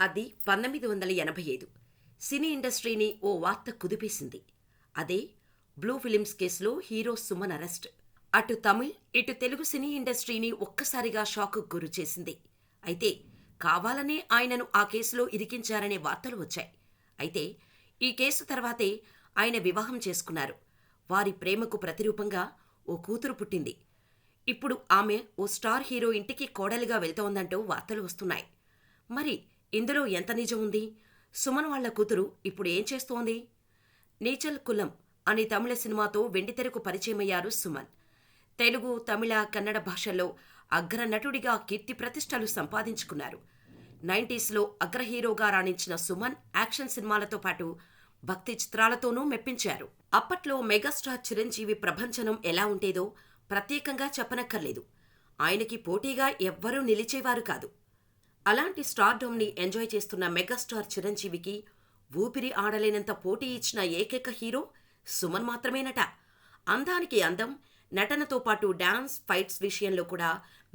అది 1985. సినీ ఇండస్ట్రీని ఓ వార్త కుదిపేసింది. అదే బ్లూ ఫిలిమ్స్ కేసులో హీరో సుమన్ అరెస్ట్. అటు తమిళ్, ఇటు తెలుగు సినీ ఇండస్ట్రీని ఒక్కసారిగా షాకుకు గురిచేసింది. అయితే కావాలనే ఆయనను ఆ కేసులో ఇరికించారనే వార్తలు వచ్చాయి. అయితే ఈ కేసు తర్వాతే ఆయన వివాహం చేసుకున్నారు. వారి ప్రేమకు ప్రతిరూపంగా ఓ కూతురు పుట్టింది. ఇప్పుడు ఆమె ఓ స్టార్ హీరో ఇంటికి కోడలిగా వెళ్తోందంటూ వార్తలు వస్తున్నాయి. మరి ఇందులో ఎంత నిజం ఉంది? సుమన్ వాళ్ల కూతురు ఇప్పుడు ఏం చేస్తోంది? నీచల్ కులం అనే తమిళ సినిమాతో వెండితెరకు పరిచయమయ్యారు సుమన్. తెలుగు, తమిళ, కన్నడ భాషల్లో అగ్ర నటుడిగా కీర్తి ప్రతిష్టలు సంపాదించుకున్నారు. 90స్లో అగ్ర హీరోగా రాణించిన సుమన్ యాక్షన్ సినిమాలతో పాటు భక్తి చిత్రాలతోనూ మెప్పించారు. అప్పట్లో మెగాస్టార్ చిరంజీవి ప్రభంజనం ఎలా ఉండేదో ప్రత్యేకంగా చెప్పనక్కర్లేదు. ఆయనకి పోటీగా ఎవ్వరూ నిలిచేవారు కాదు. అలాంటి స్టార్డమ్ని ఎంజాయ్ చేస్తున్న మెగాస్టార్ చిరంజీవికి ఊపిరి ఆడలేనంత పోటీ ఇచ్చిన ఏకైక హీరో సుమన్ మాత్రమేనట. అందానికి అందం, నటనతో పాటు డాన్స్, ఫైట్స్ విషయంలో కూడా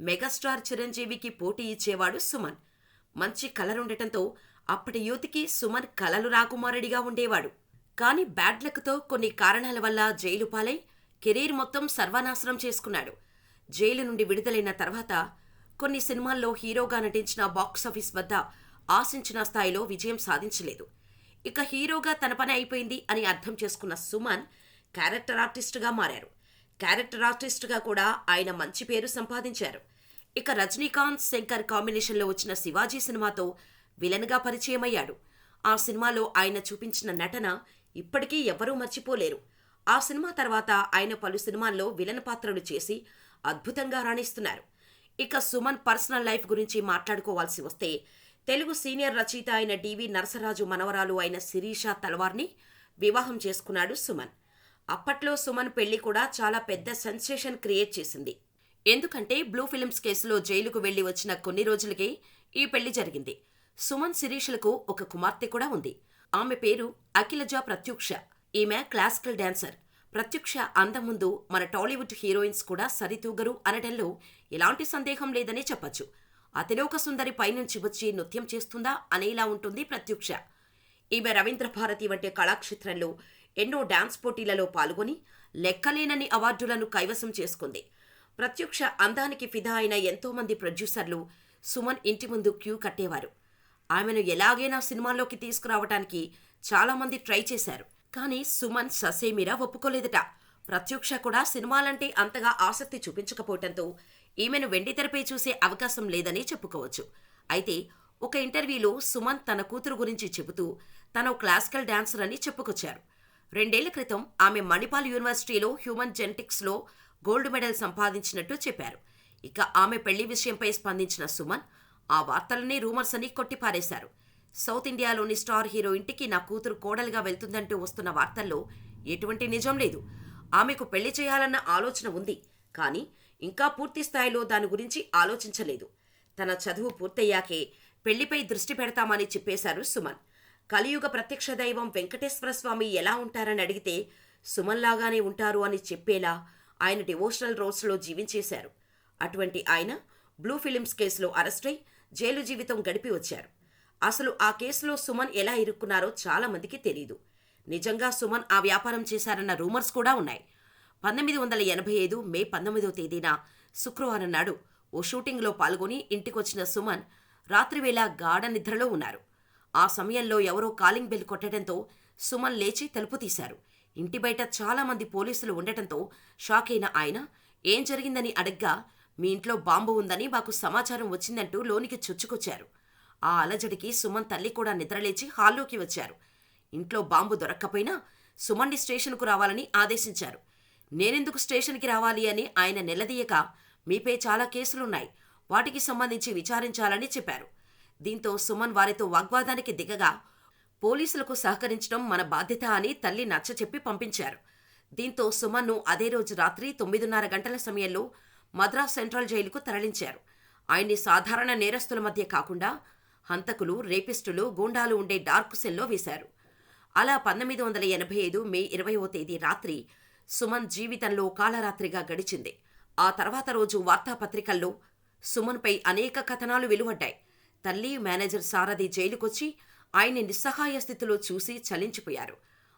మెగాస్టార్ చిరంజీవికి పోటీ ఇచ్చేవాడు సుమన్. మంచి కలరుండటంతో అప్పటి యువతికి సుమన్ కలలు రాకుమారుడిగా ఉండేవాడు. కానీ బ్యాడ్ లక్తో కొన్ని కారణాల వల్ల జైలు పాలై కెరీర్ మొత్తం సర్వనాశనం చేసుకున్నాడు. జైలు నుండి విడుదలైన తర్వాత కొన్ని సినిమాల్లో హీరోగా నటించిన బాక్సాఫీస్ వద్ద ఆశించిన స్థాయిలో విజయం సాధించలేదు. ఇక హీరోగా తన పని అయిపోయింది అని అర్థం చేసుకున్న సుమన్ క్యారెక్టర్ ఆర్టిస్టుగా మారారు. క్యారెక్టర్ ఆర్టిస్టుగా కూడా ఆయన మంచి పేరు సంపాదించారు. ఇక రజనీకాంత్, శంకర్ కాంబినేషన్లో వచ్చిన శివాజీ సినిమాతో విలన్గా పరిచయమయ్యాడు. ఆ సినిమాలో ఆయన చూపించిన నటన ఇప్పటికీ ఎవ్వరూ మర్చిపోలేరు. ఆ సినిమా తర్వాత ఆయన పలు సినిమాల్లో విలన్ పాత్రలు చేసి అద్భుతంగా రాణిస్తున్నారు. ఇక సుమన్ పర్సనల్ లైఫ్ గురించి మాట్లాడుకోవాల్సి వస్తే తెలుగు సీనియర్ రచయిత అయిన డివి నరసరాజు మనవరాలు అయిన శిరీష తల్వార్ని వివాహం చేసుకున్నాడు సుమన్. అప్పట్లో సుమన్ పెళ్లి కూడా చాలా పెద్ద సెన్సేషన్ క్రియేట్ చేసింది. ఎందుకంటే బ్లూ ఫిలిమ్స్ కేసులో జైలుకు వెళ్లి వచ్చిన కొన్ని రోజులకే ఈ పెళ్లి జరిగింది. సుమన్ శిరీషలకు ఒక కుమార్తె కూడా ఉంది. ఆమె పేరు అఖిలజ ప్రత్యూక్ష. ఈమె క్లాసికల్ డాన్సర్. ప్రత్యూక్ష అందం ముందు మన టాలీవుడ్ హీరోయిన్స్ కూడా సరితూగరు అనడంలో ఎలాంటి సందేహం లేదని చెప్పొచ్చు. అతిలోక సుందరి పైనుంచి వచ్చి నృత్యం చేస్తుందా అనేలా ఉంటుంది ప్రత్యూక్ష. ఈమె రవీంద్ర భారతి వంటి కళాక్షేత్రంలో ఎన్నో డాన్స్ పోటీలలో పాల్గొని లెక్కలేనన్ని అవార్డులను కైవసం చేసుకుంది. ప్రత్యూక్ష అందానికి ఫిదా అయిన ఎంతోమంది ప్రొడ్యూసర్లు సుమన్ ఇంటి ముందు క్యూ కట్టేవారు. ఆమెను ఎలాగైనా సినిమాల్లోకి తీసుకురావటానికి చాలామంది ట్రై చేశారు. కానీ సుమన్ ససేమిరా ఒప్పుకోలేదట. ప్రత్యూక్ష కూడా సినిమాలంటే అంతగా ఆసక్తి చూపించకపోవటంతో ఈమెను వెండితెరపై చూసే అవకాశం లేదని చెప్పుకోవచ్చు. అయితే ఒక ఇంటర్వ్యూలో సుమన్ తన కూతురు గురించి చెబుతూ తను క్లాసికల్ డాన్సర్ అని చెప్పుకొచ్చారు. 2 ఏళ్ల క్రితం ఆమె మణిపాల్ యూనివర్సిటీలో హ్యూమన్ జెనెటిక్స్లో గోల్డ్ మెడల్ సంపాదించినట్టు చెప్పారు. ఇక ఆమె పెళ్లి విషయంపై స్పందించిన సుమన్ ఆ వార్తలని రూమర్స్ అని కొట్టిపారేశారు. సౌత్ ఇండియాలోని స్టార్ హీరో ఇంటికి నా కూతురు కోడలుగా వెళ్తుందంటూ వస్తున్న వార్తల్లో ఎటువంటి నిజం లేదు. ఆమెకు పెళ్లి చేయాలన్న ఆలోచన ఉంది, కానీ ఇంకా పూర్తి స్థాయిలో దాని గురించి ఆలోచించలేదు. తన చదువు పూర్తయ్యాకే పెళ్లిపై దృష్టి పెడతామని చెప్పేశారు సుమన్. కలియుగ ప్రత్యక్ష దైవం వెంకటేశ్వర స్వామి ఎలా ఉంటారని అడిగితే సుమన్ లాగానే ఉంటారు అని చెప్పేలా ఆయన డివోషనల్ రోల్స్లో జీవించేశారు. అటువంటి ఆయన బ్లూ ఫిలిమ్స్ కేసులో అరెస్టై జైలు జీవితం గడిపి వచ్చారు. అసలు ఆ కేసులో సుమన్ ఎలా ఇరుక్కున్నారో చాలా మందికి తెలీదు. నిజంగా సుమన్ ఆ వ్యాపారం చేశారన్న రూమర్స్ కూడా ఉన్నాయి. 1985 మే 19వ తేదీన శుక్రవారం నాడు ఓ షూటింగ్లో పాల్గొని ఇంటికొచ్చిన సుమన్ రాత్రివేళ గాఢ నిద్రలో ఉన్నారు. ఆ సమయంలో ఎవరో కాలింగ్ బెల్ కొట్టడంతో సుమన్ లేచి తలుపు తీశారు. ఇంటి బయట చాలామంది పోలీసులు ఉండటంతో షాక్ అయిన ఆయన ఏం జరిగిందని అడగ్గా మీ ఇంట్లో బాంబు ఉందని మాకు సమాచారం వచ్చిందంటూ లోనికి చొచ్చుకొచ్చారు. ఆ అలజడికి సుమన్ తల్లి కూడా నిద్రలేచి హాల్లోకి వచ్చారు. ఇంట్లో బాంబు దొరక్కపోయినా సుమన్ని స్టేషన్కు రావాలని ఆదేశించారు. నేనెందుకు స్టేషన్కి రావాలి అని ఆయన నిలదీయక మీపై చాలా కేసులున్నాయి, వాటికి సంబంధించి విచారించాలని చెప్పారు. దీంతో సుమన్ వారితో వాగ్వాదానికి దిగగా పోలీసులకు సహకరించడం మన బాధ్యత అని తల్లి నచ్చచెప్పి పంపించారు. దీంతో సుమన్ను అదే రోజు రాత్రి 9:30 గంటల సమయంలో మద్రాస్ సెంట్రల్ జైలుకు తరలించారు. ఆయన్ని సాధారణ నేరస్తుల మధ్య కాకుండా హంతకులు, రేపిస్టులు, గూండాలు ఉండే డార్క్ సెల్లో వేశారు. అలా 1985 మే 20వ తేదీ రాత్రి సుమన్ జీవితంలో కాలరాత్రిగా గడిచింది. ఆ తర్వాత రోజు వార్తాపత్రికల్లో సుమన్పై అనేక కథనాలు వెలువడ్డాయి. తల్లి, మేనేజర్ సారథి జైలుకొచ్చి ఆయన్ని నిస్సహాయ స్థితిలో చూసి చలించిపోయారు.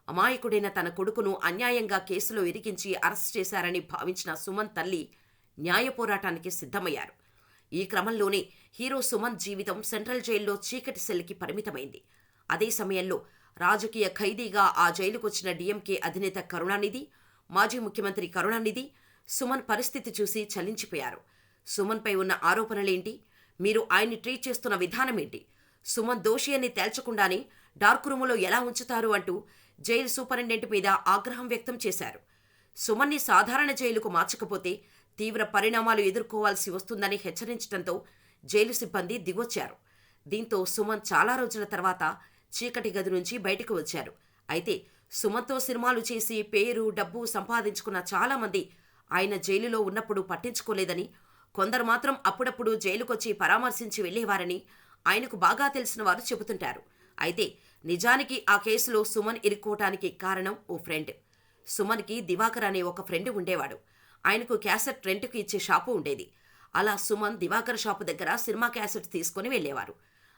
అమాయకుడైన తన కొడుకును అన్యాయంగా కేసులో ఇరికించి అరెస్ట్ చేశారని భావించిన సుమన్ తల్లి న్యాయ పోరాటానికి సిద్ధమయ్యారు. ఈ క్రమంలోనే హీరో సుమన్ జీవితం సెంట్రల్ జైల్లో చీకటి సెల్కి పరిమితమైంది. అదే సమయంలో రాజకీయ ఖైదీగా ఆ జైలుకొచ్చిన డీఎంకే అధినేత కరుణానిధి, మాజీ ముఖ్యమంత్రి కరుణానిధి సుమన్ పరిస్థితి చూసి చలించిపోయారు. సుమన్పై ఉన్న ఆరోపణలేంటి? మీరు ఆయన్ని ట్రీట్ చేస్తున్న విధానమేంటి? సుమన్ దోషి అని తేల్చకుండానే డార్క్ రూములో ఎలా ఉంచుతారు అంటూ జైలు సూపరింటెండెంట్ మీద ఆగ్రహం వ్యక్తం చేశారు. సుమన్ని సాధారణ జైలుకు మార్చకపోతే తీవ్ర పరిణామాలు ఎదుర్కోవాల్సి వస్తుందని హెచ్చరించడంతో జైలు సిబ్బంది దిగొచ్చారు. దీంతో సుమన్ చాలా రోజుల తర్వాత చీకటి గది నుంచి బయటకు వచ్చారు. అయితే సుమన్తో సినిమాలు చేసి పేరు, డబ్బు సంపాదించుకున్న చాలామంది ఆయన జైలులో ఉన్నప్పుడు పట్టించుకోలేదని, కొందరు మాత్రం అప్పుడప్పుడు జైలుకొచ్చి పరామర్శించి వెళ్లేవారని ఆయనకు బాగా తెలిసిన వారు చెబుతుంటారు. అయితే నిజానికి ఆ కేసులో సుమన్ ఇరుక్కోవటానికి కారణం ఓ ఫ్రెండ్. సుమన్కి దివాకర్ అనే ఒక ఫ్రెండ్ ఉండేవాడు. ఆయనకు క్యాసెట్ రెంట్కు ఇచ్చే షాపు ఉండేది. అలా సుమన్ దివాకర్ షాపు దగ్గర సినిమా క్యాసెట్స్ తీసుకుని వెళ్లేవారు.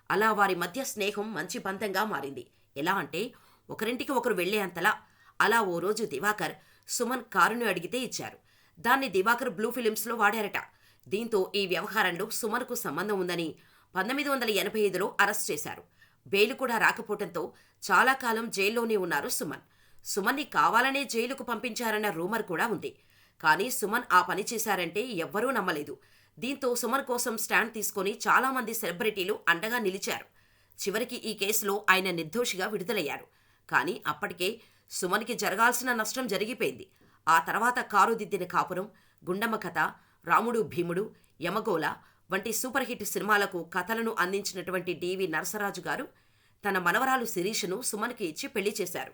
అలా వారి మధ్య స్నేహం మంచి బంధంగా మారింది. ఎలా అంటే ఒకరింటికి ఒకరు వెళ్లే అంతలా. అలా ఓ రోజు దివాకర్ సుమన్ కారును అడిగితే ఇచ్చారు. దాన్ని దివాకర్ బ్లూ ఫిలిమ్స్లో వాడారట. దీంతో ఈ వ్యవహారంలో సుమన్కు సంబంధం ఉందని 1985లో అరెస్ట్ చేశారు. బెయిల్ కూడా రాకపోవడంతో చాలా కాలం జైల్లోనే ఉన్నారు సుమన్. సుమన్ని కావాలనే జైలుకు పంపించారన్న రూమర్ కూడా ఉంది. కానీ సుమన్ ఆ పని చేశారంటే ఎవ్వరూ నమ్మలేదు. దీంతో సుమన్ కోసం స్టాండ్ తీసుకొని చాలామంది సెలబ్రిటీలు అండగా నిలిచారు. చివరికి ఈ కేసులో ఆయన నిర్దోషిగా విడుదలయ్యారు. కానీ అప్పటికే సుమన్కి జరగాల్సిన నష్టం జరిగిపోయింది. ఆ తర్వాత కారుదిద్దిన కాపురం, గుండమ్మ కథ, రాముడు భీముడు, యమగోళ వంటి సూపర్ హిట్ సినిమాలకు కథలను అందించినటువంటి డివి నరసరాజు గారు తన మనవరాలు శిరీషను సుమన్కి ఇచ్చి పెళ్లి చేశారు.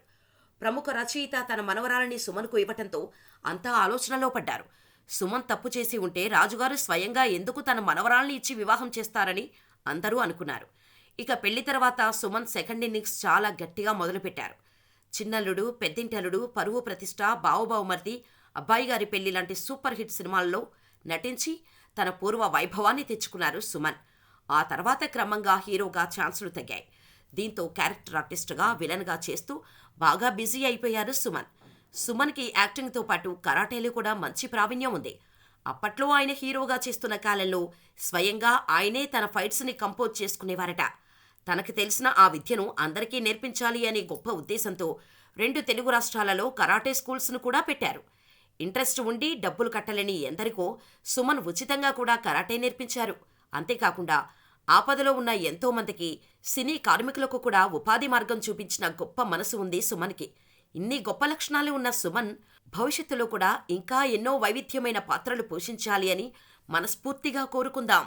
ప్రముఖ రచయిత తన మనవరాలని సుమన్కు ఇవ్వటంతో అంతా ఆలోచనలో పడ్డారు. సుమన్ తప్పు చేసి ఉంటే రాజుగారు స్వయంగా ఎందుకు తన మనవరాల్ని ఇచ్చి వివాహం చేస్తారని అందరూ అనుకున్నారు. ఇక పెళ్లి తర్వాత సుమన్ సెకండ్ ఇన్నింగ్స్ చాలా గట్టిగా మొదలుపెట్టారు. చిన్నల్లుడు, పెద్దింటల్లుడు, పరువు ప్రతిష్ట, బావుబావుమర్ది, అబ్బాయి గారి పెళ్లి లాంటి సూపర్ హిట్ సినిమాల్లో నటించి తన పూర్వ వైభవాన్ని తెచ్చుకున్నారు సుమన్. ఆ తర్వాత క్రమంగా హీరోగా ఛాన్సులు తగ్గాయి. దీంతో క్యారెక్టర్ ఆర్టిస్టుగా, విలన్గా చేస్తూ బాగా బిజీ అయిపోయారు సుమన్. సుమన్కి యాక్టింగ్తో పాటు కరాటేలో కూడా మంచి ప్రావీణ్యం ఉంది. అప్పట్లో ఆయన హీరోగా చేస్తున్న కాలంలో స్వయంగా ఆయనే తన ఫైట్స్ని కంపోజ్ చేసుకునేవారట. తనకు తెలిసిన ఆ విద్యను అందరికీ నేర్పించాలి అనే గొప్ప ఉద్దేశంతో 2 తెలుగు రాష్ట్రాలలో కరాటే స్కూల్స్ను కూడా పెట్టారు. ఇంట్రెస్ట్ ఉండి డబ్బులు కట్టలేని ఎందరికో సుమన్ ఉచితంగా కూడా కరాటే నేర్పించారు. అంతేకాకుండా ఆపదలో ఉన్న ఎంతో మందికి, సినీ కార్మికులకు కూడా ఉపాధి మార్గం చూపించిన గొప్ప మనసు ఉంది సుమన్కి. ఇన్ని గొప్ప లక్షణాలు ఉన్న సుమన్ భవిష్యత్తులో కూడా ఇంకా ఎన్నో వైవిధ్యమైన పాత్రలు పోషించాలి అని మనస్ఫూర్తిగా కోరుకుందాం.